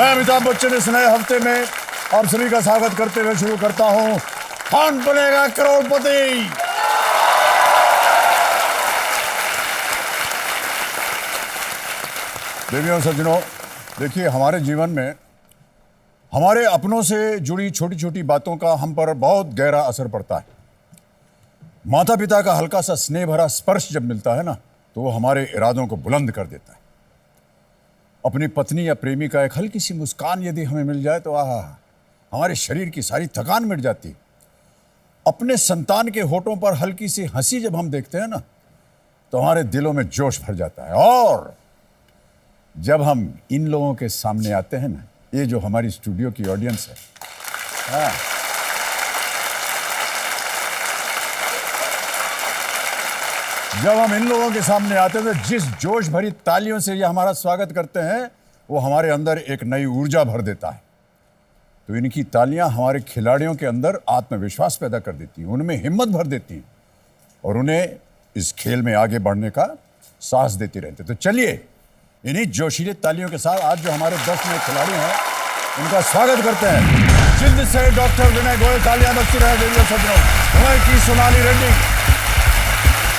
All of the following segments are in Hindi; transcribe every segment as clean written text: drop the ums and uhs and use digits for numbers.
मैं अमिताभ बच्चन इस नए हफ्ते में आप सभी का स्वागत करते हुए शुरू करता हूं कौन बनेगा करोड़पति। देवियों और सज्जनों, देखिए हमारे जीवन में हमारे अपनों से जुड़ी छोटी छोटी बातों का हम पर बहुत गहरा असर पड़ता है। माता पिता का हल्का सा स्नेह भरा स्पर्श जब मिलता है ना, तो वो हमारे इरादों को बुलंद कर देता है। अपनी पत्नी या प्रेमी का एक हल्की सी मुस्कान यदि हमें मिल जाए तो आहा, हमारे शरीर की सारी थकान मिट जाती। अपने संतान के होठों पर हल्की सी हंसी जब हम देखते हैं ना, तो हमारे दिलों में जोश भर जाता है। और जब हम इन लोगों के सामने आते हैं ना, ये जो हमारी स्टूडियो की ऑडियंस है, हाँ, जब हम इन लोगों के सामने आते हैं तो जिस जोश भरी तालियों से ये हमारा स्वागत करते हैं, वो हमारे अंदर एक नई ऊर्जा भर देता है। तो इनकी तालियां हमारे खिलाड़ियों के अंदर आत्मविश्वास पैदा कर देती हैं, उनमें हिम्मत भर देती हैं और उन्हें इस खेल में आगे बढ़ने का साहस देती रहती है। तो चलिए इन्हीं जोशीले तालियों के साथ आज जो हमारे 10 नए खिलाड़ी हैं, उनका स्वागत करते हैं। सिंध से डॉक्टर विनय गोयल, तालियां बजती रहे देवियों सज्जनों। मुंबई की सोनाली रेड्डी,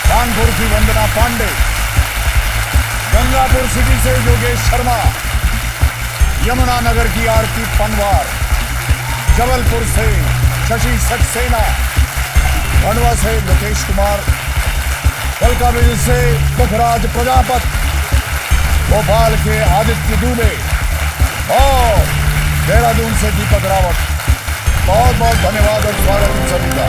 कानपुर की वंदना पांडे, गंगापुर सिटी से योगेश शर्मा, यमुनानगर की आरती पनवार, जबलपुर से शशि सक्सेना, खंडवा से लोकेश कुमार, कलकाबिल से पुखराज प्रजापत, भोपाल के आदित्य दुबे और देहरादून से दीपक रावत। बहुत बहुत धन्यवाद और स्वागत इन सभी का।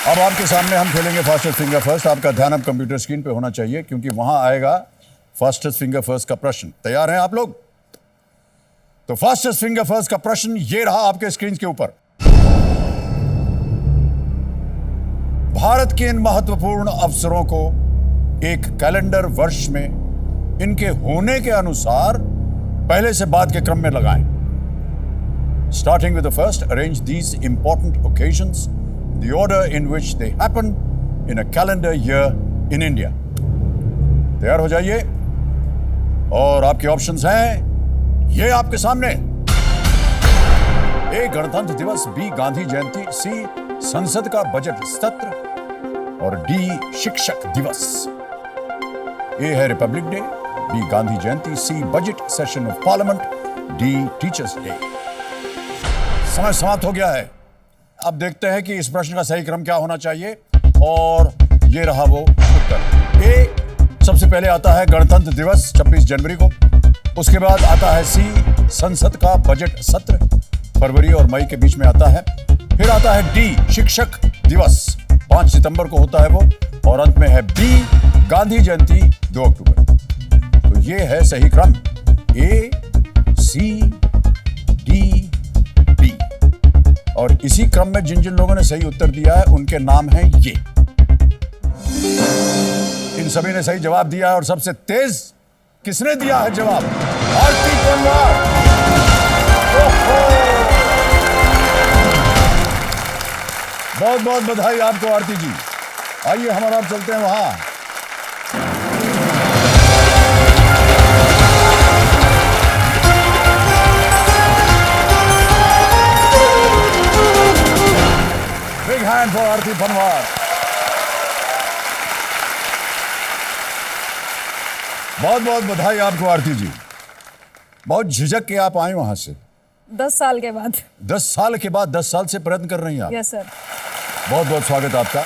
अब आपके सामने हम खेलेंगे फास्टेस्ट फिंगर फर्स्ट। आपका ध्यान अब कंप्यूटर स्क्रीन पे होना चाहिए क्योंकि वहां आएगा फास्टेस्ट फिंगर फर्स्ट का प्रश्न। तैयार हैं आप लोग? तो फास्टेस्ट फिंगर फर्स्ट का प्रश्न ये रहा आपके स्क्रीन के ऊपर। भारत के इन महत्वपूर्ण अवसरों को एक कैलेंडर वर्ष में इनके होने के अनुसार पहले से बाद के क्रम में लगाएं। Starting with the first, arrange these important occasions the order in which they happen in a calendar year in India. तैयार हो जाइए और आपके ऑप्शंस हैं ये आपके सामने। ए गणतंत्र दिवस, बी गांधी जयंती, सी संसद का बजट सत्र और डी शिक्षक दिवस। ए है republic day, B Gandhi Jayanti, C budget session of parliament, D teachers day. समय समाप्त हो गया है। अब देखते हैं कि इस प्रश्न का सही क्रम क्या होना चाहिए और ये रहा वो उत्तर। ए सबसे पहले आता है गणतंत्र दिवस 26 जनवरी को, उसके बाद आता है सी संसद का बजट सत्र, फरवरी और मई के बीच में आता है, फिर आता है डी शिक्षक दिवस, 5 सितंबर को होता है वो, और अंत में है बी गांधी जयंती 2 अक्टूबर। तो ये है सही क्रम, ए सी डी। और इसी क्रम में जिन जिन लोगों ने सही उत्तर दिया है उनके नाम हैं ये। इन सभी ने सही जवाब दिया है और सबसे तेज किसने दिया है जवाब? आरती पनवार। बहुत बहुत बधाई आपको आरती जी। आइए हम और आप चलते हैं वहां। Big hand for आरती पनवार। बहुत बहुत बधाई आपको आरती जी। बहुत झिझक के आप आए वहां से 10 साल के बाद। 10 साल के बाद, 10 साल से प्रयत्न कर रही हैं आप। Yes sir. बहुत बहुत स्वागत आपका।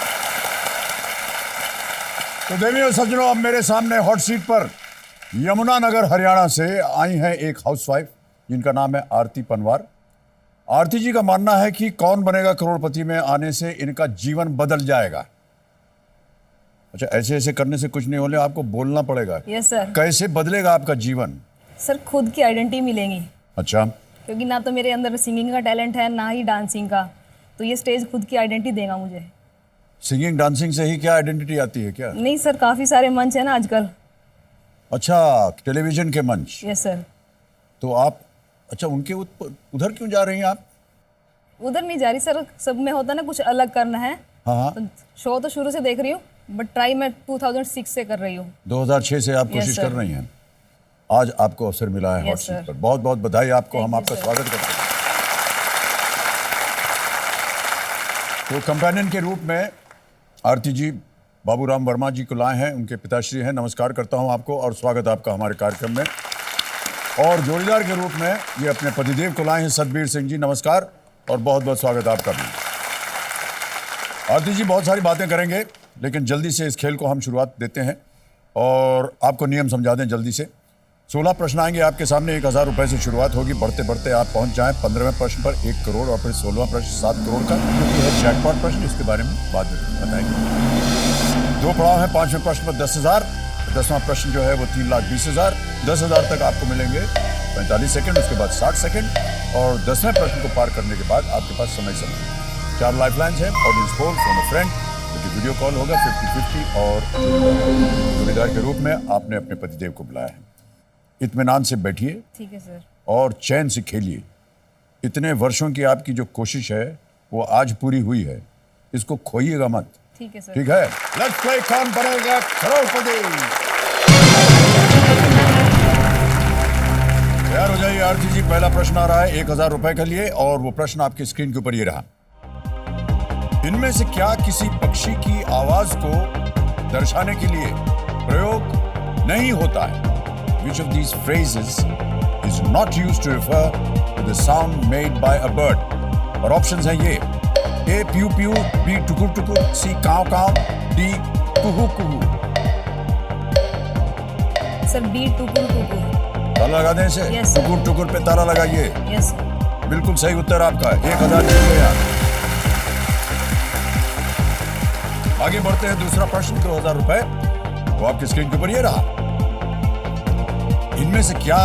तो देवियों सज्जनों, अब मेरे सामने हॉट सीट पर यमुनानगर हरियाणा से आई हैं एक हाउसवाइफ जिनका नाम है आरती पनवार। आरती जी का मानना है कि कौन बनेगा करोड़पति में आने से इनका जीवन बदल जाएगा। अच्छा, ऐसे ऐसे करने से कुछ नहीं होने, आपको बोलना पड़ेगा। Yes sir. कैसे बदलेगा आपका जीवन? सर खुद की आइडेंटिटी मिलेगी। अच्छा। क्योंकि ना तो मेरे अंदर सिंगिंग का टैलेंट है, ना ही डांसिंग का, तो ये स्टेज खुद की आइडेंटिटी देगा मुझे। सिंगिंग डांसिंग से ही क्या आइडेंटिटी आती है क्या? नहीं सर, काफी सारे मंच है ना आजकल। अच्छा, टेलीविजन के मंच। Yes sir. तो आप, अच्छा, उनके उधर क्यों जा रही हैं आप? उधर नहीं जा रही सर, सब में होता ना कुछ अलग करना है। हाँ। तो शो तो शुरू से देख रही हूँ, बट ट्राई मैं 2006 से कर रही हूँ। 2006 से आप कोशिश कर रही हैं। आज आपको अवसर मिला है हॉट Yes, सीट sir. पर। बहुत बहुत बधाई आपको, Thank हम you, आपका sir. स्वागत करते हैं। तो कंपेनियन के रूप में आरती जी बाबूराम वर्मा जी को लाए हैं, उनके पिताश्री हैं। नमस्कार करता हूं आपको और स्वागत आपका हमारे कार्यक्रम में। और जोड़ीदार के रूप में ये अपने पतिदेव को लाए हैं सतबीर सिंह जी। नमस्कार और बहुत बहुत स्वागत आपका भी। आरती जी बहुत सारी बातें करेंगे, लेकिन जल्दी से इस खेल को हम शुरुआत देते हैं और आपको नियम समझा दें जल्दी से। 16 प्रश्न आएंगे आपके सामने, 1000 रुपए से शुरुआत होगी। बढ़ते बढ़ते आप पहुंच जाएं 15वें प्रश्न पर 1 करोड़ और फिर 16वां प्रश्न 7 करोड़ का, क्योंकि है जैकपॉट प्रश्न, इसके बारे में बाद में बताएंगे। 2 पड़ाव हैं। 5वें प्रश्न पर 10,000, 10वां प्रश्न जो है वो 3,20,000। 10,000 तक आपको मिलेंगे 45 सेकंड, उसके बाद 60 सेकंड और 10वें प्रश्न को पार करने के बाद आपके पास समय 4 लाइफलाइंस हैं। Audience poll, phone a friend, क्योंकि वीडियो कॉल होगा 50-50 और जोड़ीदार के रूप में आपने अपने पतिदेव को बुलाया है। इत्मीनान से बैठिए ठीक है सर। और चैन से खेलिए। इतने वर्षों की आपकी जो कोशिश है वो आज पूरी हुई है, इसको खोइएगा मत। ठीक है सर। ठीक है, लेट्स प्ले कौन बनेगा करोड़पति। तैयार हो जाइए आरती जी, पहला प्रश्न आ रहा है 1000 रुपए के लिए और वो प्रश्न आपकी स्क्रीन के ऊपर ये रहा। इनमें से क्या किसी पक्षी की आवाज को दर्शाने के लिए प्रयोग नहीं होता है? Which of these phrases is not used to refer to the sound made by a bird? और ऑप्शंस हैं ये: A pew pew, B टुकुर टुकुर, C काव काव, D कुहू कुहू। सर बी टुकुर टुकुर। ताला लगा दें इसे। Yes, sir. टुकुर टुकुर पे ताला लगाइए। Yes sir. बिल्कुल सही उत्तर आपका है। 1000 जीत गए आप। आगे बढ़ते हैं, दूसरा प्रश्न 2000 रुपए, वो आपकी स्क्रीन के ऊपर ये रहा। इनमें से क्या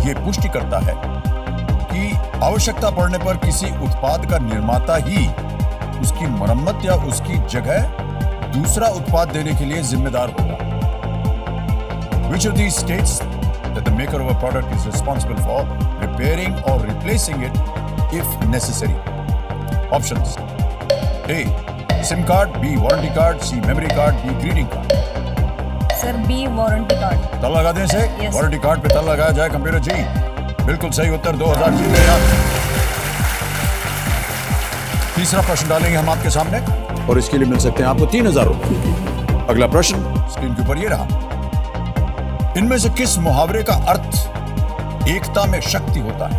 ये पुष्टि करता है कि आवश्यकता पड़ने पर किसी उत्पाद का निर्माता ही उसकी मरम्मत या उसकी जगह दूसरा उत्पाद देने के लिए जिम्मेदार होगा? Which of these states that the maker of a product is responsible for repairing or replacing it if necessary? Options: A SIM card, B warranty card, C memory card, D greeting card. Sir B warranty card. ताला लगा दें इसे। Yes. वारंटी कार्ड पे ताला लगाया जाए कंप्यूटर जी। बिल्कुल सही उत्तर, 2000 जीत गए आप। तीसरा प्रश्न डालेंगे हम आपके सामने और इसके लिए मिल सकते हैं आपको 3000 रुपए। अगला प्रश्न स्क्रीन के ऊपर ये रहा। इनमें से किस मुहावरे का अर्थ एकता में शक्ति होता है?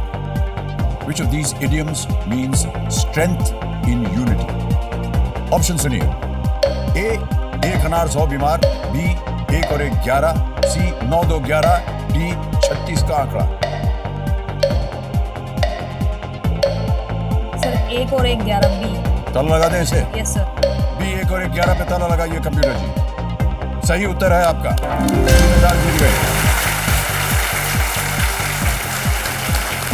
Which of these idioms means strength in unity? Option सुनिए। ए 1 अनार 100 बीमार, बी 1 और 1 11, सी 9 2 11, डी 36 का आंकड़ा। सर 1 और 1 11 बी। ताला लगा दें इसे। Yes sir. बी 1 और 1 11 पे ताला लगाइए कंप्यूटर जी। सही उत्तर है आपका। 3000 जीत गए।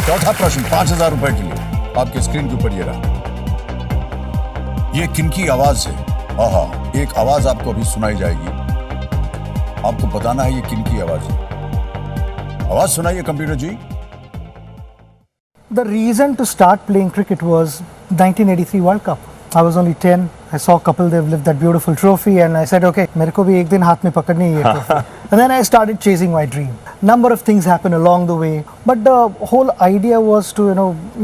चौथा प्रश्न 5000 रुपए के लिए आपके स्क्रीन के ऊपर ये रहा। ये किनकी आवाज है? आहा, एक आवाज आपको अभी सुनाई जाएगी, आपको बताना है ये किनकी आवाज है। आवाज सुनाइए computer ji. The reason to start playing cricket was 1983 World Cup. I was only 10. I saw a couple, they've lifted that beautiful trophy and I said, okay, मेरे को भी एक दिन हाथ में पकड़नी है ये trophy. And then I started chasing my dream. Number of things happened along the way, but the whole idea was to,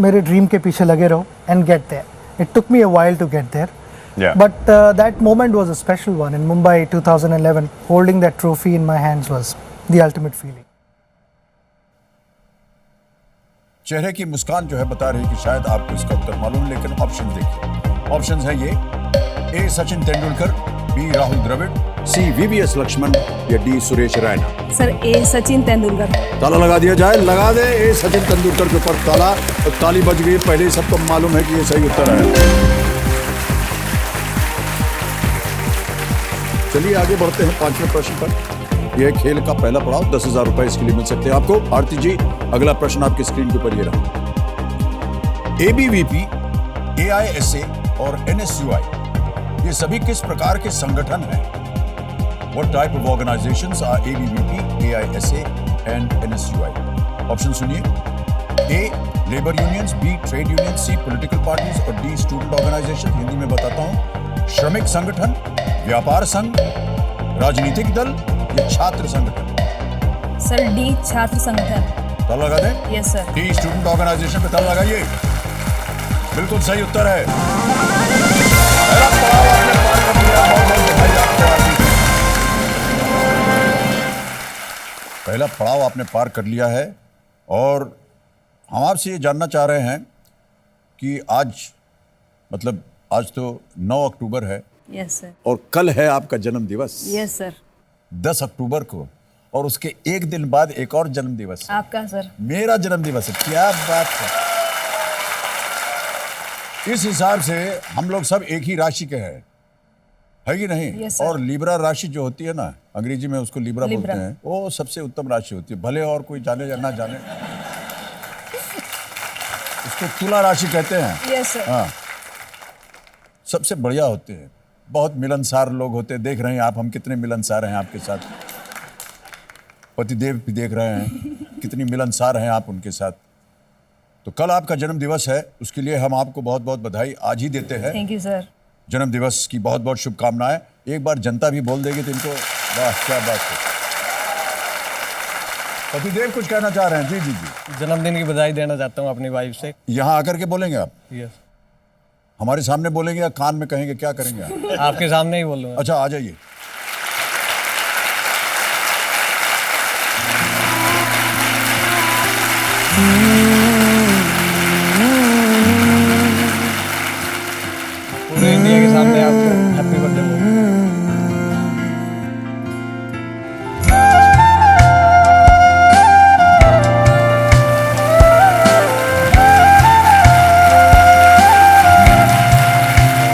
मेरे dream के पीछे लगे रहो and get there. It took me a while to get there. Yeah. But that moment was a special one. In Mumbai 2011, holding that trophy in my hands was the ultimate feeling. चेहरे की मुस्कान जो है बता रही कि शायद आपको इसका उत्तर मालूम, लेकिन ऑप्शन देखिए। ऑप्शंस हैं ये: ए सचिन तेंदुलकर, बी राहुल द्रविड़, सी वीवीएस लक्ष्मण या डी सुरेश रैना। सर ए सचिन तेंदुलकर। ताला लगा दिया जाए। लगा दे ए सचिन तेंदुलकर के ऊपर ताला और ताली बज गई। पहले ही सबको मालूम है कि ये सही उत्तर है। चलिए आगे बढ़ते हैं 5वें प्रश्न पर। यह खेल का पहला पड़ाव, 10,000 रुपए इसके लिए मिल सकते हैं आपको। आरती जी, अगला प्रश्न आपकी स्क्रीन के ऊपर ये रहा। एबीवीपी, एआईएसए और एनएसयूआई ये सभी किस प्रकार के संगठन हैं? What type of organizations are ABVP, AISA and NSUI? Option सुनिए। A labour unions, B trade union, C political parties और डी स्टूडेंट ऑर्गेनाइजेशन। हिंदी में बताता हूं: श्रमिक संगठन, व्यापार संघ, राजनीतिक दल या छात्र संगठन। सर डी छात्र संगठन। ताला लगा दें? Yes sir. D student organisation पे ताला लगाइए। बिल्कुल सही उत्तर है। पहला पड़ाव आपने पार कर लिया, बहुत-बहुत बधाई आपको आरती जी। पहला पड़ाव आपने पार कर लिया है और हम आपसे ये जानना चाह रहे हैं कि आज मतलब आज तो 9 अक्टूबर है यस सर। और कल है आपका जन्म दिवस यस सर। 10 अक्टूबर को, और उसके एक दिन बाद एक और जन्म दिवस है। आपका सर। मेरा जन्म दिवस है। क्या बात है। इस हिसाब से हम लोग सब एक ही राशि के हैं, है कि नहीं? Yes, sir. और लिब्रा राशि जो होती है ना, अंग्रेजी में उसको लिब्रा बोलते लिब्रा। हैं, वो सबसे उत्तम राशि होती है, भले और कोई जाने या ना जाने। उसको तुला राशि कहते हैं। Yes sir. हाँ, सबसे बढ़िया होते हैं, बहुत मिलनसार लोग होते हैं। देख रहे हैं आप, हम कितने मिलनसार हैं आपके साथ। पतिदेव भी देख रहे हैं कितनी मिलनसार हैं आप उनके साथ। तो कल आपका जन्म दिवस है, उसके लिए हम आपको बहुत बहुत बधाई आज ही देते हैं। Thank you sir. जन्म दिवस की बहुत बहुत शुभकामनाएं। एक बार जनता भी बोल देगी तो इनको वाह क्या बात है। पतिदेव कुछ कहना चाह रहे हैं? जी जी जी। जन्मदिन की बधाई देना चाहता हूँ अपनी वाइफ से। यहाँ आकर के बोलेंगे आप? यस। हमारे सामने बोलेंगे या कान में कहेंगे, क्या करेंगे आप? आपके सामने ही बोलूँगा। अच्छा, आ जाइए। पूरे इंडिया के सामने आपको हैप्पी बर्थडे बोलूँ।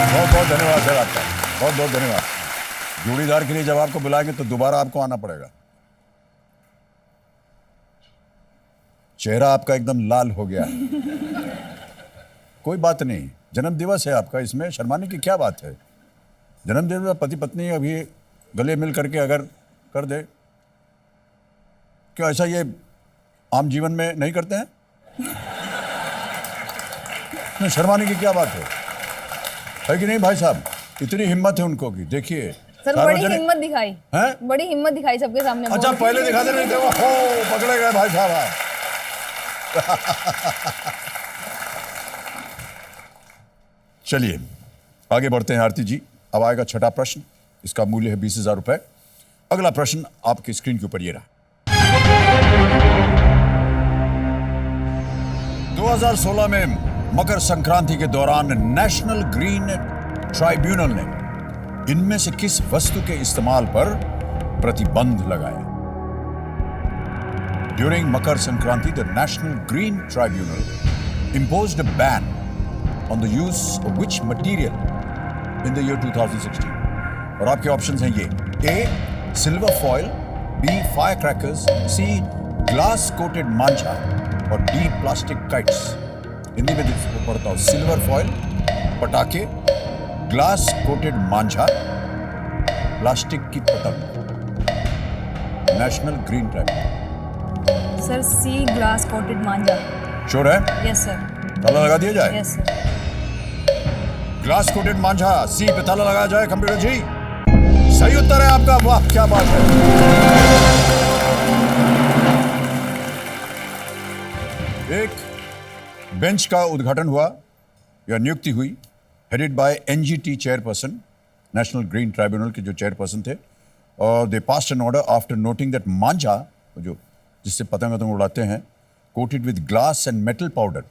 बहुत बहुत धन्यवाद सर आपका, बहुत बहुत धन्यवाद। जोड़ीदार के लिए जब आपको बुलाएंगे तो दोबारा आपको आना पड़ेगा। चेहरा आपका एकदम लाल हो गया है। कोई बात नहीं, जन्म दिवस है आपका, इसमें शर्माने की क्या बात है। जन्मदिन में पति पत्नी अभी गले मिल करके अगर कर दे, क्यों ऐसा ये आम जीवन में नहीं करते हैं? नहीं, शर्माने की क्या बात है कि नहीं भाई साहब? इतनी हिम्मत है उनको की, देखिए सर बड़ी हिम्मत दिखाई हैं? बड़ी हिम्मत दिखाई सबके सामने। अच्छा, पहले दिखाते नहीं थे वो, हो पकड़े गए भाई साहब आप। चलिए आगे बढ़ते हैं आरती जी। अब आएगा छठा प्रश्न, इसका मूल्य है 20,000 रुपए। अगला प्रश्न आपकी स्क्रीन के ऊपर ये रहा। 2016 में मकर संक्रांति के दौरान नेशनल ग्रीन ट्राइब्यूनल ने इनमें से किस वस्तु के इस्तेमाल पर प्रतिबंध लगाया? During Makar Sankranti, the national green tribunal imposed a ban on the use of which material in the year 2016? और आपके ऑप्शंस हैं ये: A silver foil, B firecrackers, C glass coated manjha और D प्लास्टिक काइट्स। हिंदी में इसको पढ़ता हूं, सिल्वर फॉयल पटाखे, ग्लास कोटेड मांझा, प्लास्टिक की पतंग। National green tribunal. Sir C glass coated manjha. Sure है? Yes sir. ताला लगा दिया जाए? Yes sir. Glass coated manjha, C पे ताला लगाया जाए कंप्यूटर जी। सही उत्तर है आपका, वाह क्या बात है। एक बेंच का उद्घाटन हुआ या नियुक्ति हुई, headed by NGT chairperson, national green tribunal के जो चेयरपर्सन थे, और they passed an order after noting that manjha, जो जिससे पतंग उड़ाते हैं, coated with glass and metal powder,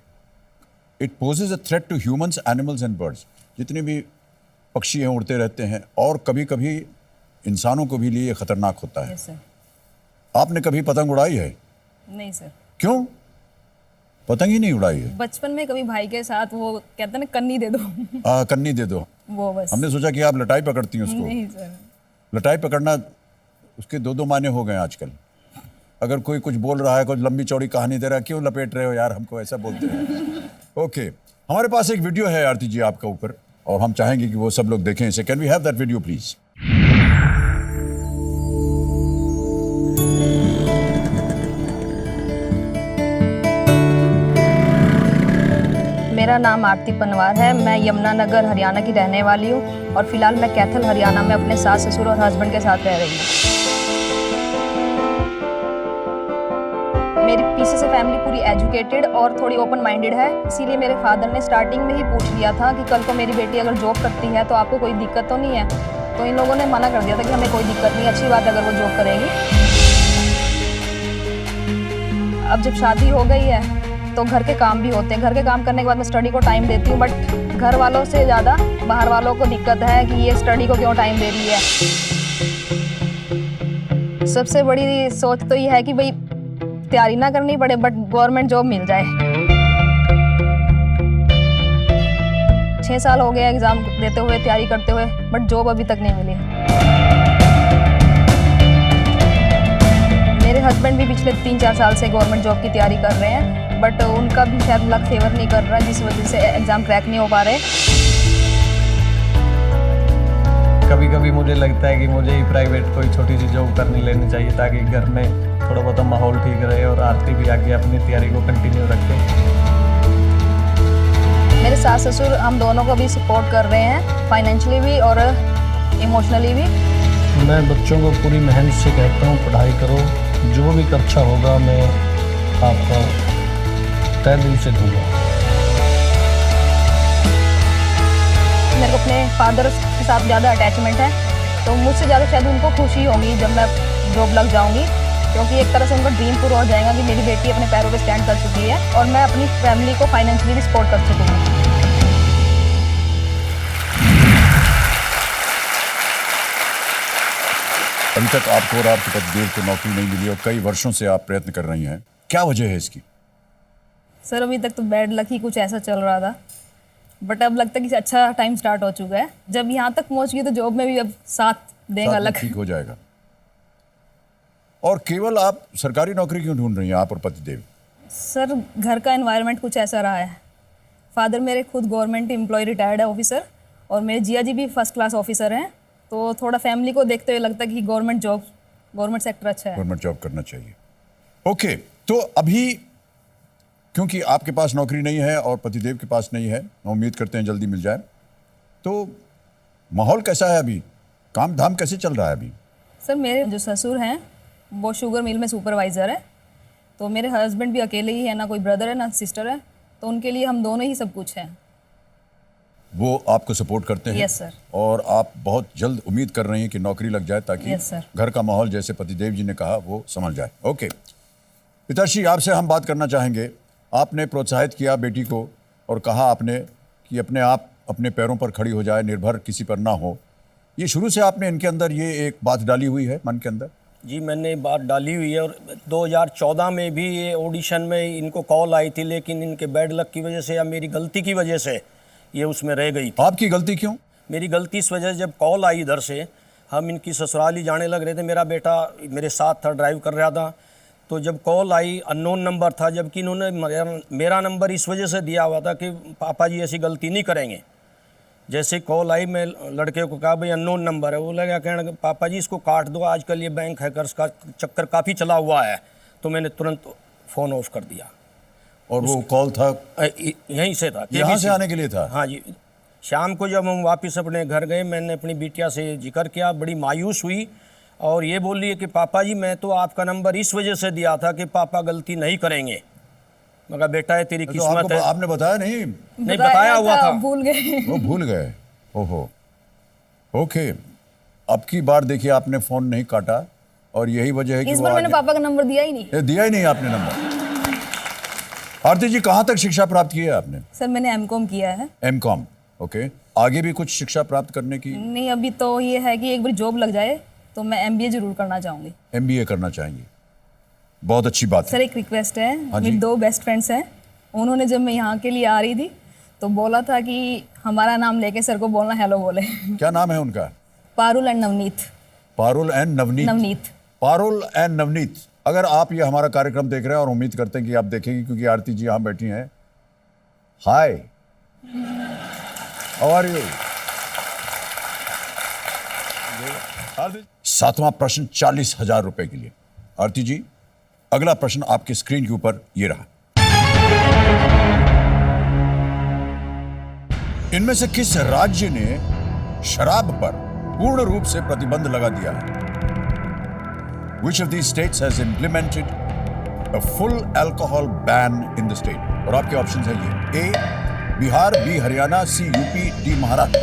it poses a threat to humans, animals and birds. जितने भी पक्षी हैं उड़ते रहते हैं और कभी कभी इंसानों को भी लिए खतरनाक होता है। Yes sir. आपने कभी पतंग उड़ाई है? नहीं सर। क्यों? पतंग ही नहीं उड़ाई है? बचपन में कभी भाई के साथ वो कहते हैं ना कन्नी दे दो कन्नी दे दो, वो बस। हमने सोचा कि आप लटाई पकड़ती हैं उसको। नहीं सर। लटाई पकड़ना, उसके दो मायने हो गए आजकल। अगर कोई कुछ बोल रहा है, कुछ लंबी चौड़ी कहानी दे रहा है, क्यों लपेट रहे हो यार हमको, ऐसा बोलते हैं। ओके, हमारे पास एक वीडियो है आरती जी आपका ऊपर, और हम चाहेंगे कि वो सब लोग देखें इसे। Can we have that video please? मेरा नाम आरती पनवार है। मैं यमुनानगर हरियाणा की रहने वाली हूँ और फिलहाल मैं कैथल हरियाणा में अपने सास ससुर और हस्बैंड के साथ रह रही हूँ। हमेशा से फैमिली पूरी एजुकेटेड और थोड़ी ओपन माइंडेड है, इसीलिए मेरे फादर ने स्टार्टिंग में ही पूछ लिया था कि कल को मेरी बेटी अगर जॉब करती है तो आपको कोई दिक्कत तो नहीं है। तो इन लोगों ने मना कर दिया था कि हमें कोई दिक्कत नहीं, अच्छी बात है अगर वो जॉब करेगी। अब जब शादी हो गई है तो घर के काम भी होते हैं, घर के काम करने के बाद मैं स्टडी को टाइम देती हूँ, बट घर वालों से ज़्यादा बाहर वालों को दिक्कत है कि ये स्टडी को क्यों टाइम दे रही है। सबसे बड़ी सोच तो ये है कि भाई तैयारी ना करनी पड़े बट गवर्नमेंट जॉब मिल जाए। 6 साल हो गए एग्ज़ाम देते हुए, तैयारी करते हुए, बट जॉब अभी तक नहीं मिली। मेरे हस्बैंड भी पिछले 3-4 साल से गवर्नमेंट जॉब की तैयारी कर रहे हैं, बट उनका भी शायद लक फेवर नहीं कर रहा, जिस वजह से एग्ज़ाम क्रैक नहीं हो पा रहे। कभी कभी मुझे लगता है कि मुझे ही प्राइवेट कोई छोटी सी जॉब करनी लेनी चाहिए ताकि घर में थोड़ा बहुत माहौल ठीक रहे और आरती भी आगे अपनी तैयारी को कंटिन्यू रखे। मेरे सास ससुर हम दोनों को भी सपोर्ट कर रहे हैं, फाइनेंशियली भी और इमोशनली भी। मैं बच्चों को पूरी मेहनत से कहता हूँ पढ़ाई करो, जो भी खर्चा होगा मैं आपको तहे दिल से दूंगा। मेरे को अपने फादर के साथ ज़्यादा अटैचमेंट है, तो मुझसे ज़्यादा शायद उनको खुशी होगी जब मैं जॉब लग जाऊंगी, क्योंकि एक तरह से उनका ड्रीम पूरा हो जाएगा कि मेरी बेटी अपने पैरों पे स्टैंड कर चुकी है और मैं अपनी फैमिली को फाइनेंशियली भी सपोर्ट कर सकूँगी। अभी तक आपको और आपके पतिदेव को नौकरी नहीं मिली और कई वर्षों से आप प्रयत्न कर रही हैं, क्या वजह है इसकी? सर अभी तक तो बैड लक ही कुछ ऐसा चल रहा था, बट अब लगता है कि अच्छा टाइम स्टार्ट हो चुका है। जब यहाँ तक पहुँच गई तो जॉब में भी अब साथ देगा साथ में लक। ठीक हो जाएगा। और केवल आप सरकारी नौकरी क्यों ढूंढ रही हैं, आप और पतिदेव? सर घर का एनवायरनमेंट कुछ ऐसा रहा है। फादर मेरे खुद गवर्नमेंट एम्प्लॉय रिटायर्ड है ऑफिसर, और मेरे जिया जी भी फर्स्ट क्लास ऑफिसर हैं, तो थोड़ा फैमिली को देखते हुए लगता है कि गवर्नमेंट सेक्टर अच्छा है। गवर्नमेंट जॉब करना चाहिए। ओके, तो अभी क्योंकि आपके पास नौकरी नहीं है और पतिदेव के पास नहीं है, हम उम्मीद करते हैं जल्दी मिल जाए, तो माहौल कैसा है अभी, काम धाम कैसे चल रहा है अभी? सर मेरे जो ससुर हैं वो शुगर मिल में सुपरवाइज़र है, तो मेरे हस्बैंड भी अकेले ही है, ना कोई ब्रदर है ना सिस्टर है, तो उनके लिए हम दोनों ही सब कुछ हैं। वो आपको सपोर्ट करते हैं? Yes sir. और आप बहुत जल्द उम्मीद कर रही हैं कि नौकरी लग जाए ताकि यस सर। घर का माहौल जैसे पतिदेव जी ने कहा वो संभल जाए। ओके पिताश्री, आपसे हम बात करना चाहेंगे। आपने प्रोत्साहित किया बेटी को और कहा आपने कि अपने आप अपने पैरों पर खड़ी हो जाए, निर्भर किसी पर ना हो। ये शुरू से आपने इनके अंदर ये एक बात डाली हुई है मन के अंदर? जी मैंने बात डाली हुई है, और 2014 में भी ये ऑडिशन में इनको कॉल आई थी, लेकिन इनके बैड लक की वजह से या मेरी गलती की वजह से ये उसमें रह गई थी। आपकी गलती क्यों? मेरी गलती इस वजह से, जब कॉल आई इधर से, हम इनकी ससुराली जाने लग रहे थे, मेरा बेटा मेरे साथ था, ड्राइव कर रहा था, तो जब कॉल आई अननोन नंबर था, जबकि इन्होंने मेरा नंबर इस वजह से दिया हुआ था कि पापा जी ऐसी गलती नहीं करेंगे। जैसे कॉल आई मैं लड़के को कहा भाई अननोन नंबर है, वो लगा कहने पापा जी इसको काट दो, आजकल ये बैंक हैकर्स का चक्कर काफ़ी चला हुआ है, तो मैंने तुरंत फ़ोन ऑफ कर दिया। और वो कॉल था यहीं से था, यहाँ से आने के लिए था? हाँ जी। शाम को जब हम वापस अपने घर गए, मैंने अपनी बिटिया से जिक्र किया, बड़ी मायूस हुई और ये बोल रही है कि पापा जी मैं तो आपका नंबर इस वजह से दिया था कि पापा गलती नहीं करेंगे। मगर बेटा है तेरी तो किस्मत है। आपने बताया नहीं? नहीं बताया हुआ था, भूल गए। वो भूल गए। ओहो, ओके। अब की बार देखिए आपने फ़ोन नहीं काटा और यही वजह है कि इस बार मैंने पापा का नंबर दिया ही नहीं। ये दिया ही नहीं आपने नंबर। आरती जी, कहाँ तक शिक्षा प्राप्त की है आपने? सर मैंने एमकॉम किया है। MCom, okay. आगे भी कुछ शिक्षा प्राप्त करने की? नहीं, अभी तो ये है कि एक बार जॉब लग जाए तो मैं एमबीए जरूर करना चाहूँगी। एमबीए करना चाहेंगे, बहुत अच्छी बात सर है। एक रिक्वेस्ट है, हाँ जी। मेरी 2 बेस्ट फ्रेंड्स हैं, उन्होंने जब मैं यहाँ के लिए आ रही थी तो बोला था कि हमारा नाम लेके सर को बोलना हेलो बोले। क्या नाम है उनका? Parul and Navneet. Parul and Navneet. Navneet. Parul and Navneet, अगर आप ये हमारा कार्यक्रम देख रहे हैं और उम्मीद करते हैं कि आप देखेंगे क्योंकि आरती जी यहाँ बैठी हैं। हाय, हाउ आर यू? 7वां प्रश्न 40,000 रुपए के लिए। आरती जी, अगला प्रश्न आपके स्क्रीन के ऊपर ये रहा। इनमें से किस राज्य ने शराब पर पूर्ण रूप से प्रतिबंध लगा दिया है? Which of these states has implemented a full alcohol ban in the state? और आपके ऑप्शन है ये: A Bihar, B Haryana, C UP, D Maharashtra.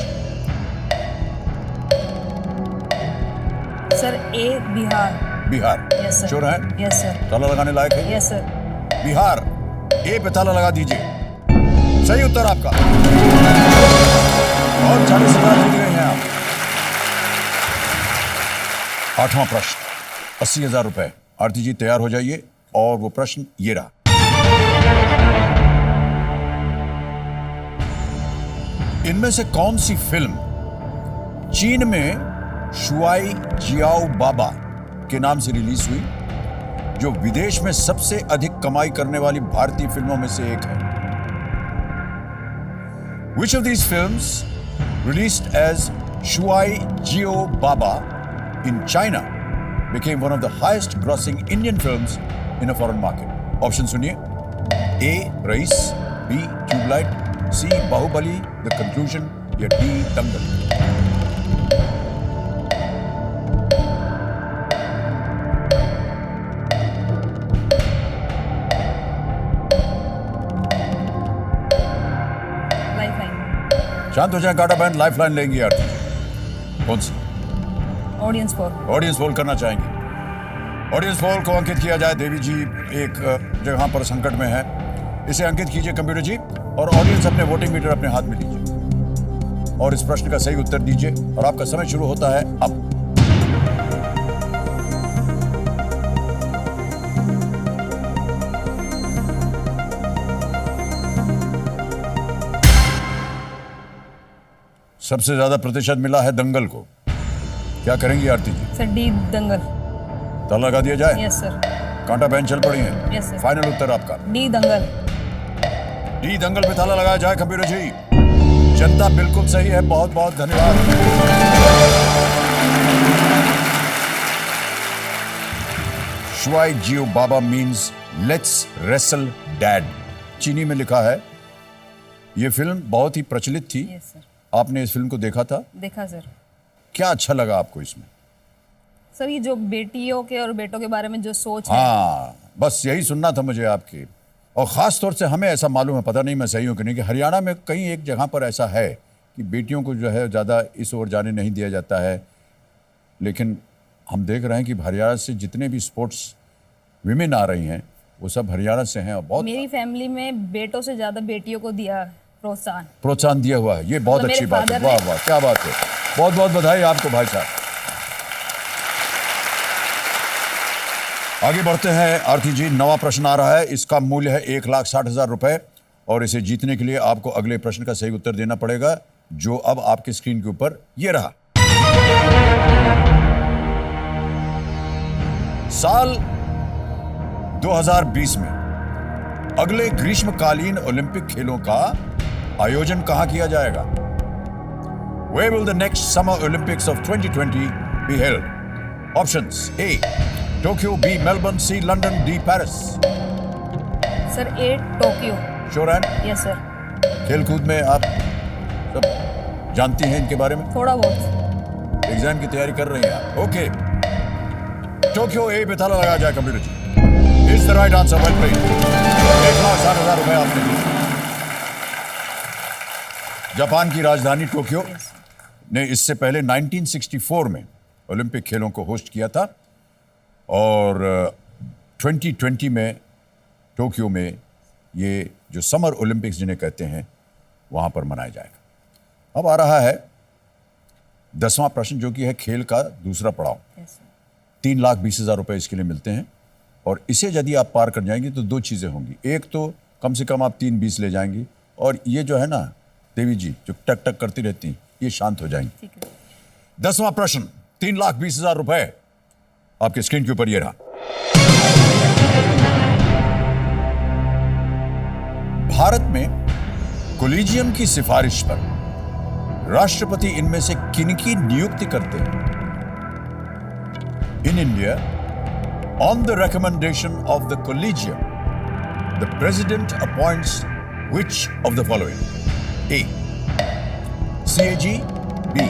Sir A Bihar. Bihar. Yes sir. Sure है? Yes sir. ताला लगाने लायक है? Yes sir. बिहार, ए पे ताला लगा दीजिए। सही उत्तर आपका। और 40,000 जीत गए हैं आप। 8वां प्रश्न, 80,000 रुपए। आरती जी तैयार हो जाइए और वो प्रश्न ये रहा। इनमें से कौन सी फिल्म चीन में शुआई जियाओ बाबा के नाम से रिलीज हुई, जो विदेश में सबसे अधिक कमाई करने वाली भारतीय फिल्मों में से एक है? Which of these films released as Shuai Jio Baba in China became one of the highest grossing Indian films in a foreign market? Option सुनिए: A Raees, B Tubelight, C Baahubali the Conclusion, या D दंगल। लाइफलाइन। शांत हो जाए काटा बहन, लाइफ लाइन लेंगी आरती जी। कौन सी? Audience poll. ऑडियंस पोल करना चाहेंगे। ऑडियंस पोल को अंकित किया जाए। देवी जी एक जगह पर संकट में है, इसे अंकित कीजिए कंप्यूटर जी, और ऑडियंस अपने वोटिंग मीटर अपने हाथ में लीजिए और इस प्रश्न का सही उत्तर दीजिए। और आपका समय शुरू होता है अब। सबसे ज्यादा प्रतिशत मिला है दंगल को। क्या करेंगी आरती जी? सर डी दंगल। ताला लगा दिया जाए? Yes sir. कांटा बहन चल पड़ी है। Yes sir. फाइनल उत्तर आपका? डी दंगल। डी दंगल पे ताला लगाया जाए कंप्यूटर जी। जनता बिल्कुल सही है, बहुत बहुत धन्यवाद। Shuai Jio Baba means let's wrestle dad. चीनी में लिखा है। यह फिल्म बहुत ही प्रचलित थी। Yes sir. आपने इस फिल्म को देखा था? देखा सर। क्या अच्छा लगा आपको इसमें? सर ये जो बेटियों के और बेटों के बारे में जो सोच है। हाँ, बस यही सुनना था मुझे आपकी। और ख़ास तौर से हमें ऐसा मालूम है, पता नहीं मैं सही हूँ कि नहीं, कि हरियाणा में कहीं एक जगह पर ऐसा है कि बेटियों को जो है ज़्यादा इस ओर जाने नहीं दिया जाता है। लेकिन हम देख रहे हैं कि हरियाणा से जितने भी स्पोर्ट्स विमेन आ रही हैं वो सब हरियाणा से हैं। और बहुत मेरी फैमिली में बेटों से ज़्यादा बेटियों को दिया प्रोत्साहन दिया हुआ है। ये बहुत मतलब अच्छी बात है। मेरे वाह वाह, क्या बात है। बहुत बहुत बधाई आपको भाई साहब। आगे बढ़ते हैं आरती जी। 9वां प्रश्न आ रहा है। इसका मूल्य है 1,60,000 रुपए और इसे जीतने के लिए आपको अगले प्रश्न का सही उत्तर देना पड़ेगा, जो अब आपके स्क्रीन के ऊपर ये रहा। साल 2020 में अगले ग्रीष्मकालीन ओलंपिक खेलों का आयोजन कहां किया जाएगा? Where will the next Summer Olympics of 2020 be held? Options: A Tokyo, B Melbourne, C London, D Paris। Sir A Tokyo. Sure है? Yes sir. खेलकूद में आप सब जानती हैं इनके बारे में? थोड़ा बहुत। एग्जाम की तैयारी कर रही हैं आप? ओके। टोक्यो ए पे ताला लगाया जाए computer ji. Is the right answer. Well played. 1,60,000 रुपए आपने लिए। जापान की राजधानी टोक्यो ने इससे पहले 1964 में ओलंपिक खेलों को होस्ट किया था और 2020 में टोक्यो में ये जो समर ओलंपिक्स जिन्हें कहते हैं वहाँ पर मनाया जाएगा। अब आ रहा है 10वां प्रश्न, जो कि है खेल का दूसरा पड़ाव। 3,20,000 रुपए इसके लिए मिलते हैं और इसे यदि आप पार कर जाएंगे तो दो चीज़ें होंगी। एक तो कम से कम आप 3,20 ले जाएंगी और ये जो है ना देवी जी जो टक टक करती रहती हैं ये शांत हो जाएंगी। 10वां प्रश्न 3,20,000 रुपए आपके स्क्रीन के ऊपर ये रहा। भारत में कोलिजियम की सिफारिश पर राष्ट्रपति इनमें से किनकी नियुक्ति करते हैं? In India, on the recommendation of the collegium, the president appoints which of the following? A CAG, B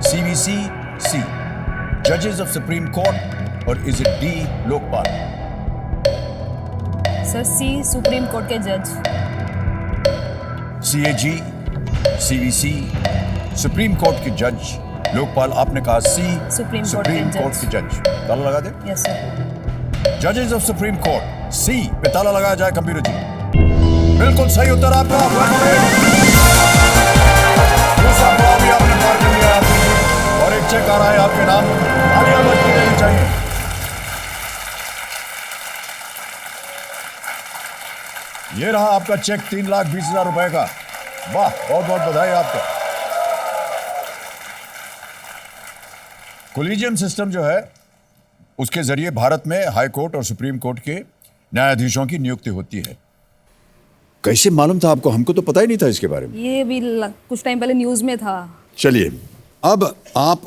CVC, C Judges of Supreme Court, or is it D Lokpal? Sir C supreme Court के जज। CAG, CVC, सुप्रीम कोर्ट के जज। लोकपाल, आपने कहा सी, सुप्रीम कोर्ट सुप्रीम के कोर्ट जज। के जज। ताला लगा दे। Yes sir. जजेस ऑफ सुप्रीम कोर्ट, सी पे ताला लगाया जाए कंप्यूटर जी। बिल्कुल सही उत्तर आपका। दूसरा सवाल भी आपने पार कर लिया और एक चेक आ रहा है आपके नाम। तालियां बजती रहनी चाहिए। ये रहा आपका चेक 3,20,000 रुपए का। वाह, बहुत बहुत बधाई आपको। कोलिजियम सिस्टम जो है उसके जरिए भारत में हाई कोर्ट और सुप्रीम कोर्ट के न्यायाधीशों की नियुक्ति होती है। कैसे मालूम था आपको? हमको तो पता ही नहीं था इसके बारे में। ये भी कुछ टाइम पहले न्यूज़ में था। चलिए, अब आप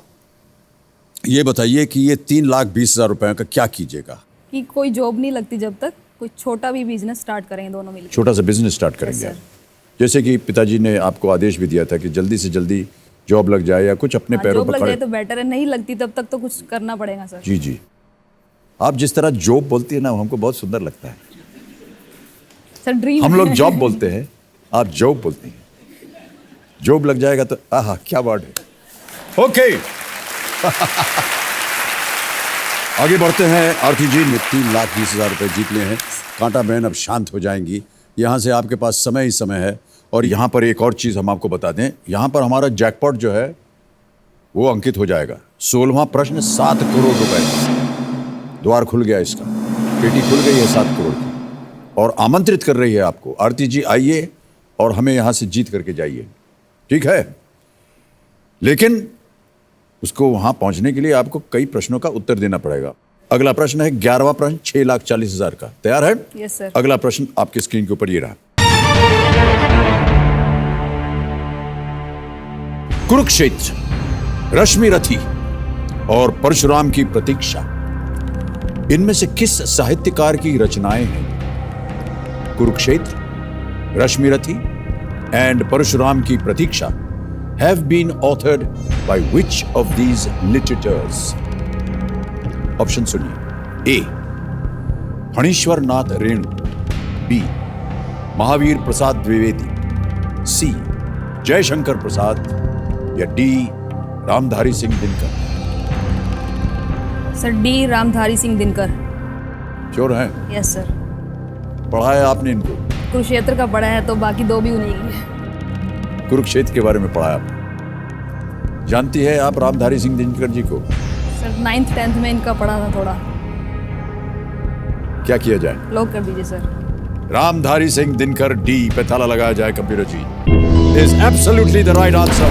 ये बताइए कि ये 3,20,000 रुपए का क्या कीजिएगा? कि कोई जॉब नहीं लगती जब तक, कोई छोटा भी बिजनेस स्टार्ट करेंगे दोनों मिलकर। छोटा सा बिजनेस स्टार्ट करेंगे Yes, आप। sir. जैसे कि पिताजी ने आपको आदेश भी दिया था कि जल्दी से जल्दी जॉब लग जाए या कुछ अपने पैरों जॉब पर लग जाए खड़े। तो बेटर है, नहीं लगती तब तक तो कुछ करना पड़ेगा सर। जी जी, आप जिस तरह जॉब बोलती है ना, हमको बहुत सुंदर लगता है। सर ड्रीम हम लोग जॉब बोलते हैं, आप जॉब बोलती हैं। जॉब लग जाएगा तो आहा, क्या वर्ड है। ओके आगे बढ़ते हैं। आरती जी ने 3,20,000 रुपए जीत लिए हैं। कांटा बहन अब शांत हो जाएंगी। यहाँ से आपके पास समय ही समय है। और यहाँ पर एक और चीज़ हम आपको बता दें, यहाँ पर हमारा जैकपॉट जो है वो अंकित हो जाएगा। 16वां प्रश्न 7 करोड़ रुपए का। द्वार खुल गया इसका, पेटी खुल गई है 7 करोड़ की और आमंत्रित कर रही है आपको। आरती जी आइए और हमें यहाँ से जीत करके जाइए, ठीक है? लेकिन उसको वहाँ पहुँचने के लिए आपको कई प्रश्नों का उत्तर देना पड़ेगा। अगला प्रश्न है 11वां प्रश्न 6,40,000 का। तैयार है? Yes sir. अगला प्रश्न आपकी स्क्रीन के ऊपर ये रहा। कुरुक्षेत्र, रश्मि रथी और परशुराम की प्रतीक्षा, इनमें से किस साहित्यकार की रचनाएं हैं? कुरुक्षेत्र, रश्मि रथी एंड परशुराम की प्रतीक्षा have been authored by which of these literatures? Option सुनिए। A, Phanishwar Nath Renu. B, Mahavir Prasad Dwivedi. C, Jaishankar Prasad. या D, Ramdhari Singh Dinkar. Sir D, Ramdhari Singh Dinkar. Sure हैं? Yes sir. पढ़ा है आपने इनको? कुरुक्षेत्र का पढ़ा है तो बाकी दो भी उन्हीं की है। कुरुक्षेत्र के बारे में पढ़ा है आपने? जानती है आप रामधारी सिंह दिनकर जी को? सर 9th 10th में इनका पढ़ा था थोड़ा। क्या किया जाए? लॉक कर दीजिए सर। रामधारी सिंह दिनकर, डी पे ताला लगाया जाए computer ji. Is absolutely the right answer.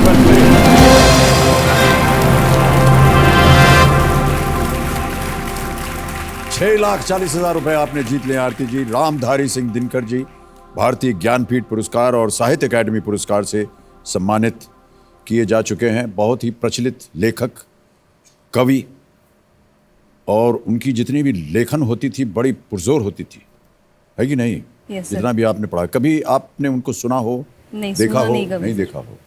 6,40,000 रुपए आपने जीत लिए आरती जी। रामधारी सिंह दिनकर जी भारतीय ज्ञानपीठ पुरस्कार और साहित्य अकादमी पुरस्कार से सम्मानित किए जा चुके हैं। बहुत ही प्रचलित लेखक, कवि, और उनकी जितनी भी लेखन होती थी बड़ी पुरजोर होती थी, है कि नहीं? Yes, sir. जितना भी आपने पढ़ा, कभी आपने उनको सुना हो, नहीं, देखा सुना हो? नहीं कभी। नहीं देखा हो।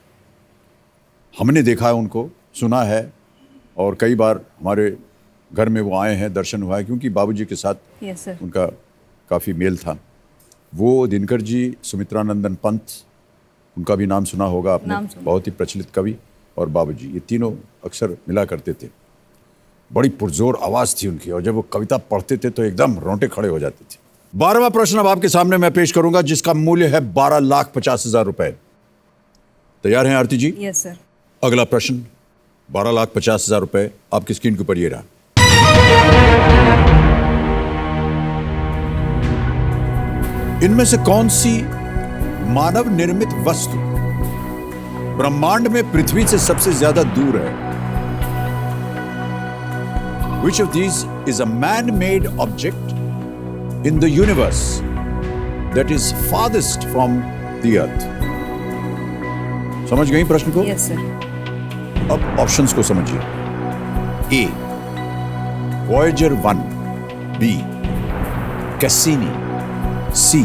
हमने देखा है उनको, सुना है, और कई बार हमारे घर में वो आए हैं, दर्शन हुआ है, क्योंकि बाबूजी के साथ यस सर। उनका काफ़ी मेल था। वो दिनकर जी, सुमित्रानंदन पंत, उनका भी नाम सुना होगा आपने, नाम सुना। बहुत ही प्रचलित कवि, और बाबूजी, ये तीनों अक्सर मिला करते थे। बड़ी पुरजोर आवाज़ थी उनकी, और जब वो कविता पढ़ते थे तो एकदम रोंगटे खड़े हो जाते थे। 12वां प्रश्न अब आपके सामने मैं पेश करूंगा, जिसका मूल्य है 12,50,000 रुपए। तैयार हैं आरती जी? Yes sir. अगला प्रश्न 12,50,000 रुपए आपकी स्क्रीन के ऊपर ये रहा। इनमें से कौन सी मानव निर्मित वस्तु ब्रह्मांड में पृथ्वी से सबसे ज्यादा दूर है? Which of these is a man-made object in the universe that is farthest from the earth? समझ गई प्रश्न को? Yes sir. अब ऑप्शंस को समझिए। A, Voyager 1। B, Cassini. C,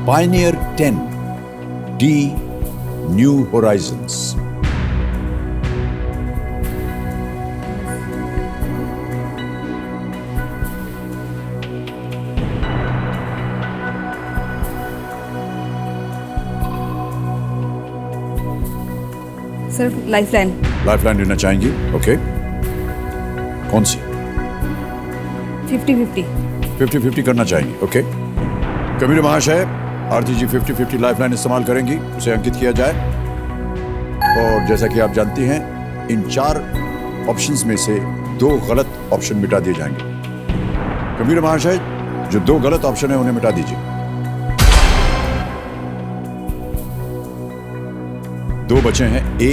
Pioneer 10। D, new Horizons. Sir lifeline. Lifeline लेना चाहेंगी? ओके, कौन सी? 50-50। 50-50 करना चाहेंगी? ओके। कबीर महाशय, आरती जी 50-50 लाइफलाइन इस्तेमाल करेंगी, उसे अंकित किया जाए। और जैसा कि आप जानती हैं, इन 4 ऑप्शंस में से 2 गलत ऑप्शन मिटा दिए जाएंगे। कबीर महाशय, जो 2 गलत ऑप्शन है उन्हें मिटा दीजिए। 2 बचे हैं, ए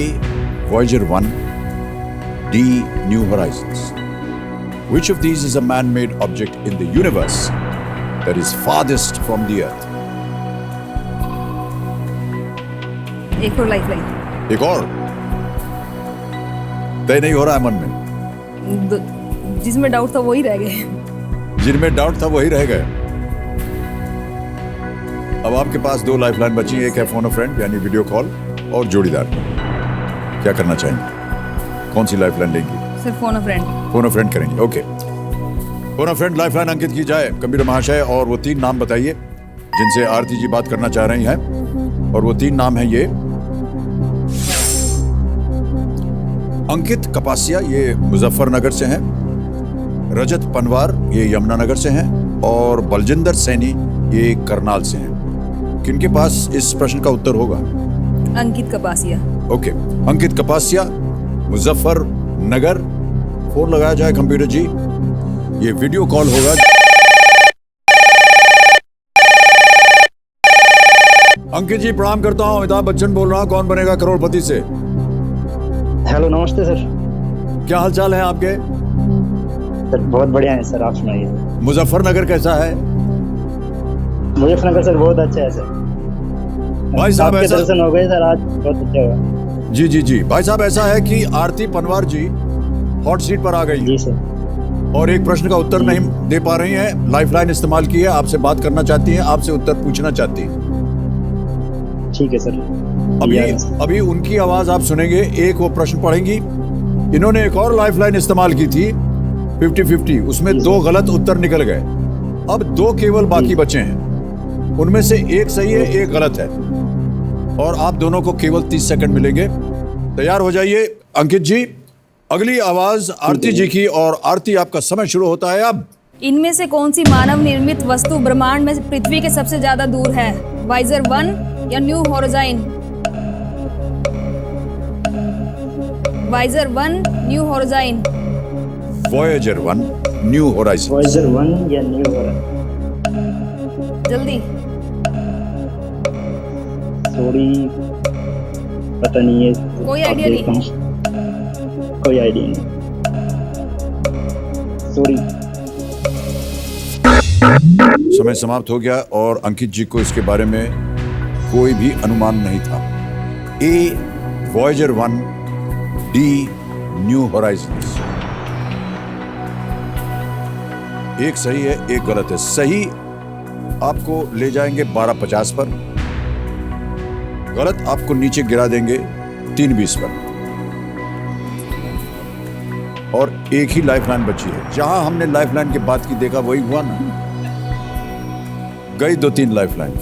Voyager 1, D New Horizons. Which of these is a man-made object in the universe that is farthest from the Earth? एक और लाइफलाइन। एक और तय नहीं हो रहा है मन में? जिसमें डाउट था वही रह गए। जिनमें डाउट था वही रह गए। अब आपके पास 2 लाइफलाइन बची, एक है फोन अ फ्रेंड यानी वीडियो कॉल, और जोड़ीदार। क्या करना चाहेंगे? कौन सी लाइफलाइन लेंगी? Sir phone a friend. Phone a friend करेंगे, okay. Phone a friend lifeline अंकित की जाए कबीर महाशय, और वो 3 नाम बताइए जिनसे आरती जी बात करना चाह रही हैं। और वो 3 नाम हैं ये: अंकित कपासिया, ये मुजफ्फरनगर से हैं। रजत पनवार, ये यमुनानगर से हैं। और बलजिंदर सैनी, ये करनाल से हैं। किनके पास इस प्रश्न का उत्तर होगा? अंकित कपासिया। ओके, अंकित कपासिया, मुजफ्फरनगर। फोन लगाया जाए कंप्यूटर जी, ये वीडियो कॉल होगा। अंकित जी प्रणाम करता हूँ, अमिताभ बच्चन बोल रहा हूँ, कौन बनेगा करोड़पति से। हेलो, नमस्ते सर। क्या हाल चाल है आपके? सर बहुत बढ़िया है सर, आप सुनाइए। मुजफ्फरनगर कैसा है? मुजफ्फरनगर सर बहुत अच्छा है सर। भाई साहब आपके ऐसा, दर्शन हो गए सर, आज बहुत अच्छा हुआ। जी जी जी भाई साहब, ऐसा है कि आरती पनवार जी हॉट सीट पर आ गई जी सर। और एक प्रश्न का उत्तर नहीं दे पा रही हैं। लाइफलाइन इस्तेमाल की है, आपसे बात करना चाहती हैं, आपसे उत्तर पूछना चाहती हैं। ठीक है सर। अभी उनकी आवाज आप सुनेंगे। एक वो प्रश्न पढ़ेंगी। इन्होंने एक और लाइफलाइन इस्तेमाल की थी 50-50, उसमें 2 गलत उत्तर निकल गए। अब 2 केवल बाकी बचे हैं, उनमें से एक सही है, एक गलत है। और आप दोनों को केवल 30 सेकंड मिलेंगे। तैयार हो जाइए। अंकित जी, अगली आवाज आरती जी की, और आरती आपका समय शुरू होता है अब। इनमें से कौन सी मानव निर्मित वस्तु ब्रह्मांड में पृथ्वी के सबसे ज्यादा दूर है? वाइजर 1 या New Horizon? Voyager 1, New Horizon. Voyager 1, New Horizon. Voyager 1 या न्यू होराइजन? जल्दी। थोड़ी पता नहीं है। कोई आप आइडिया देखता हूँ। कोई आइडिया नहीं। सॉरी। समय समाप्त हो गया और अंकित जी को इसके बारे में कोई भी अनुमान नहीं था। ए Voyager 1, डी न्यू होराइजन्स। एक सही है, एक गलत है। सही आपको ले जाएंगे 1250 पर, गलत आपको नीचे गिरा देंगे 320 पर। और एक ही लाइफलाइन बची है। जहां हमने लाइफलाइन की बात की, देखा वही हुआ ना। गई 2-3 लाइफलाइन।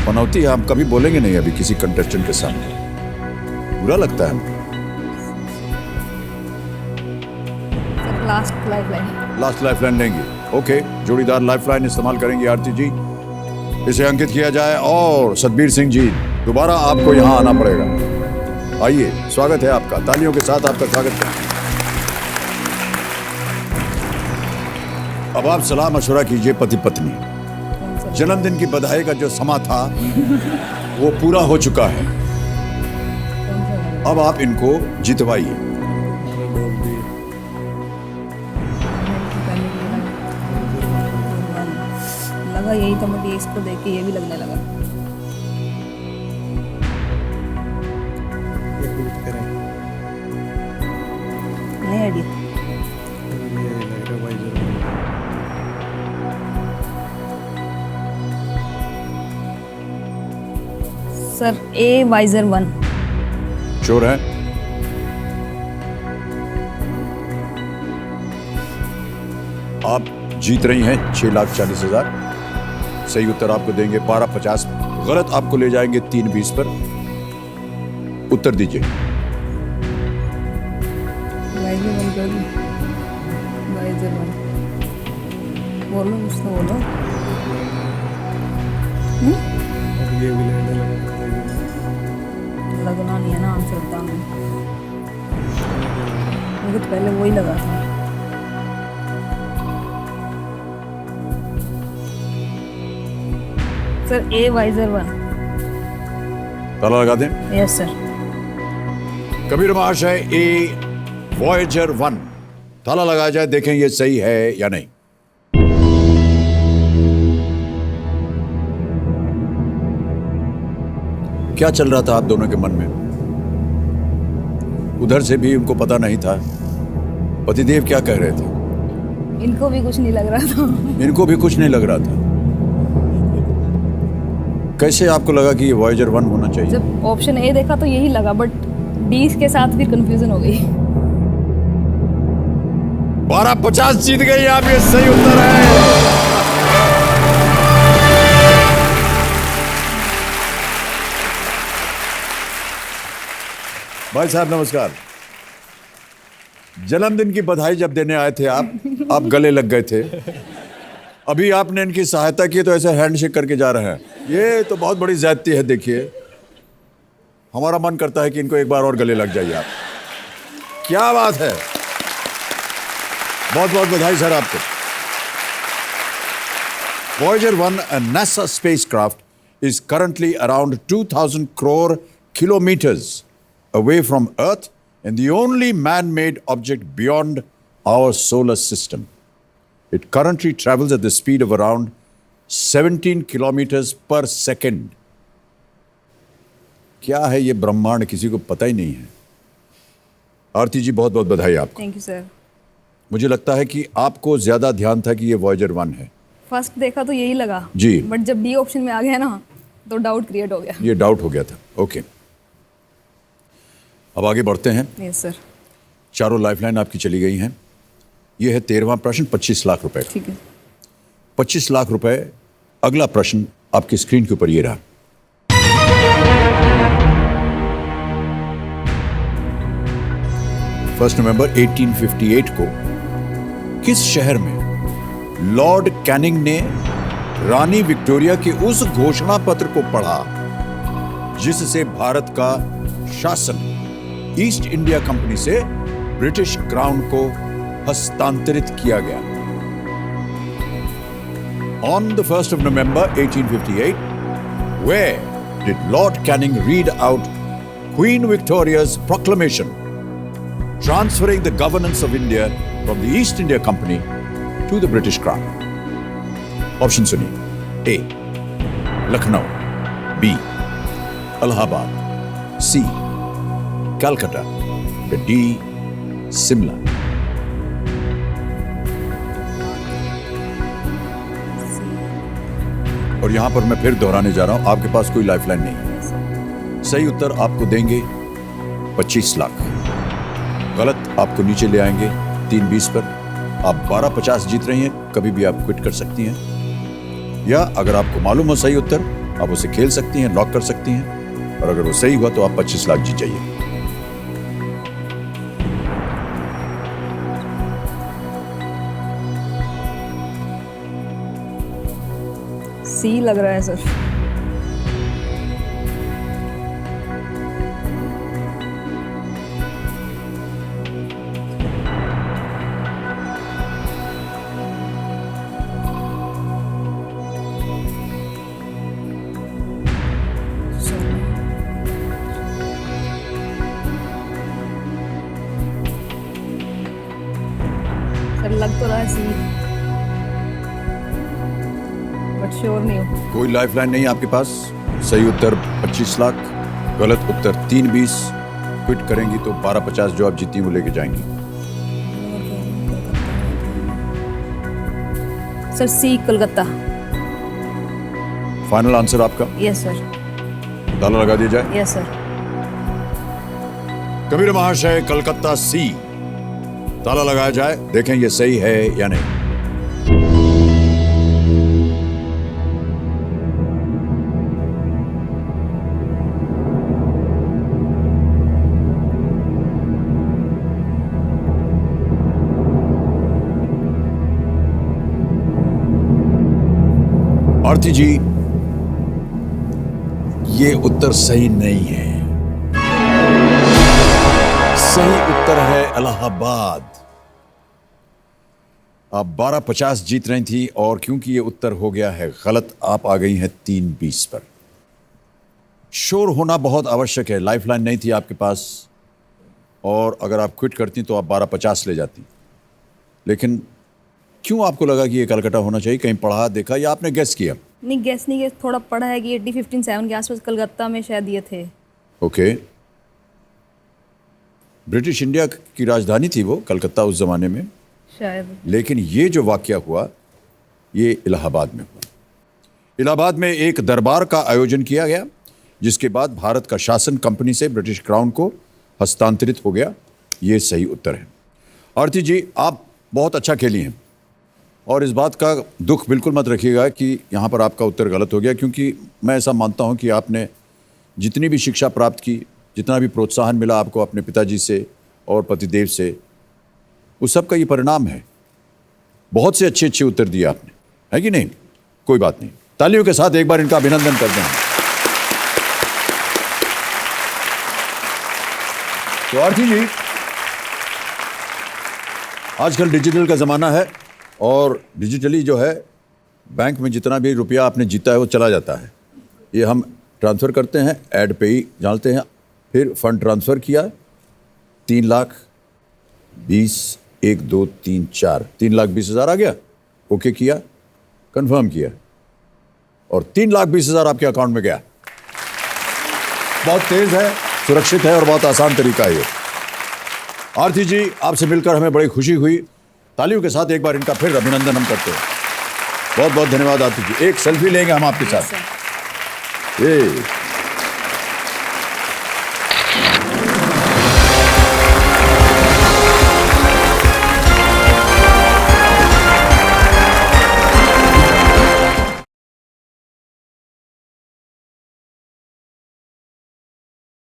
पनौती हम कभी बोलेंगे नहीं अभी किसी कंटेस्टेंट के सामने, बुरा लगता है। Last lifeline. लास्ट लाइफलाइन लेंगे, ओके। जोड़ीदार लाइफलाइन इस्तेमाल करेंगी आरती जी। इसे अंकित किया जाए। और सतबीर सिंह जी, दोबारा आपको यहां आना पड़ेगा। आइए, स्वागत है आपका, तालियों के साथ आपका स्वागत है। अब आप सलाह मशवरा कीजिए पति पत्नी। जन्मदिन की बधाई का जो समा था वो पूरा हो चुका है। अब आप इनको जितवाइए। लगा यही तो, मुझे इसको देख के ये भी लगने लगा। नहीं आइडिया। सर ए वाइजर 1। श्योर है? आप जीत रही हैं 6,40,000। सही उत्तर आपको देंगे 1250, गलत आपको ले जाएंगे 320 पर। उत्तर दीजिए। बोलो कुछ तो बोलो। अब ये भी लेने लगा। लगना नहीं है ना आंसर बता मैं। मुझे तो पहले वही लगा था। सर ए वाइजर 1। ताला लगा दें। Yes sir. कबीर महाशय ए वॉयेजर 1 ताला लगाया जाए, देखें ये सही है या नहीं। क्या चल रहा था आप दोनों के मन में? उधर से भी उनको पता नहीं था पतिदेव क्या कह रहे थे। इनको भी कुछ नहीं लग रहा था। इनको भी कुछ नहीं लग रहा था। कैसे आपको लगा कि ये वॉयेजर 1 होना चाहिए? जब ऑप्शन ए देखा तो यही लगा, बट डी के साथ फिर कंफ्यूजन हो गई। 1250 जीत गई आप, ये सही उत्तर है। भाई साहब नमस्कार। जन्मदिन की बधाई जब देने आए थे आप गले लग गए थे। अभी आपने इनकी सहायता की तो ऐसे हैंडशेक करके जा रहे हैं, ये तो बहुत बड़ी ज्यादती है। देखिए हमारा मन करता है कि इनको एक बार और गले लग जाइए आप। क्या बात है, बहुत बहुत बधाई सर आपको। Voyager 1, a NASA spacecraft, is currently around 2,000 crore kilometers away from Earth and the only man-made object beyond our solar system. It currently travels at the speed of around 17 kilometers per second. क्या है ये ब्रह्मांड, किसी को पता ही नहीं है। आरती जी बहुत बहुत बधाई आपको। Thank you sir. मुझे लगता है कि आपको ज्यादा ध्यान था कि ये Voyager 1 है। फर्स्ट देखा तो यही लगा जी। बट जब डी ऑप्शन में आ गया ना तो डाउट क्रिएट हो गया। ये डाउट हो गया था। ओके, अब आगे बढ़ते हैं। Yes sir. चारों लाइफलाइन आपकी चली गई हैं। ये है 13वां प्रश्न, 25 लाख रुपए का। ठीक है। 25 लाख रुपए। अगला प्रश्न आपकी स्क्रीन के ऊपर ये रहा। फर्स्ट नवंबर 1858 को किस शहर में लॉर्ड कैनिंग ने रानी विक्टोरिया के उस घोषणा पत्र को पढ़ा जिससे भारत का शासन ईस्ट इंडिया कंपनी से ब्रिटिश क्राउन को हस्तांतरित किया गया? On the 1st of November 1858, where did Lord Canning read out Queen Victoria's proclamation transferring the governance of India from the East India Company to the British Crown? Option सुनिए। A. Lucknow, B. Allahabad, C. Calcutta, D. Shimla. और यहां पर मैं फिर दोहराने जा रहा हूं, आपके पास कोई लाइफलाइन नहीं है। सही उत्तर आपको देंगे 25 लाख, गलत आपको नीचे ले आएंगे 320 पर। आप 1250 जीत रही हैं, कभी भी आप क्विट कर सकती हैं, या अगर आपको मालूम हो सही उत्तर आप उसे खेल सकती हैं, लॉक कर सकती हैं, और अगर वो सही हुआ तो आप 25 लाख जीत जाइए। सी लग रहा है सर। सर लग तो रहा है सी, बट श्योर नहीं हूँ। कोई लाइफलाइन नहीं आपके पास। सही उत्तर 25 लाख, गलत उत्तर 320। क्विट करेंगी तो 1250 जो आप जीती वो लेके जाएंगी। सर सी कोलकाता। फाइनल आंसर आपका? Yes sir. ताला लगा दिया जाए। Yes sir. कबीर महाशय कलकत्ता सी, ताला लगाया जाए, देखें ये सही है या नहीं। आरती जी, ये उत्तर सही नहीं है। सही उत्तर है इलाहाबाद। आप 1250 जीत रही थी और क्योंकि ये उत्तर हो गया है गलत, आप आ गई हैं 320 पर। श्योर होना बहुत आवश्यक है। लाइफलाइन नहीं थी आपके पास और अगर आप क्विट करती तो आप 1250 ले जाती। लेकिन क्यों आपको लगा कि ये कलकत्ता होना चाहिए? कहीं पढ़ा देखा या आपने गेस किया? नहीं गेस नहीं किया, थोड़ा पढ़ा है कि 80-15-7 के आसपास कलकत्ता में शायद ये थे। ओके। ब्रिटिश इंडिया की राजधानी थी वो कलकत्ता उस जमाने में, शायद। लेकिन ये जो वाकया हुआ ये इलाहाबाद में हुआ। इलाहाबाद में एक दरबार का आयोजन किया गया जिसके बाद भारत का शासन कंपनी से ब्रिटिश क्राउन को हस्तांतरित हो गया। ये सही उत्तर है। आरती जी, आप बहुत अच्छा खेली हैं और इस बात का दुख बिल्कुल मत रखिएगा कि यहाँ पर आपका उत्तर गलत हो गया, क्योंकि मैं ऐसा मानता हूँ कि आपने जितनी भी शिक्षा प्राप्त की, जितना भी प्रोत्साहन मिला आपको अपने पिताजी से और पतिदेव से, उस सब का ये परिणाम है। बहुत से अच्छे अच्छे उत्तर दिए आपने, है कि नहीं? कोई बात नहीं, तालियों के साथ एक बार इनका अभिनंदन करते हैं। तो आरती जी, आजकल डिजिटल का ज़माना है और डिजिटली जो है बैंक में जितना भी रुपया आपने जीता है वो चला जाता है। ये हम ट्रांसफ़र करते हैं, ऐड पे ही डालते हैं, फिर फंड ट्रांसफ़र किया 3,20,1,2,3,4 3,20,000 आ गया, ओके किया, कंफर्म किया और 3,20,000 आपके अकाउंट में गया। बहुत तेज़ है, सुरक्षित है और बहुत आसान तरीका है ये। आरती जी, आपसे मिलकर हमें बड़ी खुशी हुई। तालियों के साथ एक बार इनका फिर अभिनंदन हम करते हैं। बहुत बहुत धन्यवाद आरती जी। एक सेल्फी लेंगे हम आपके साथ। ये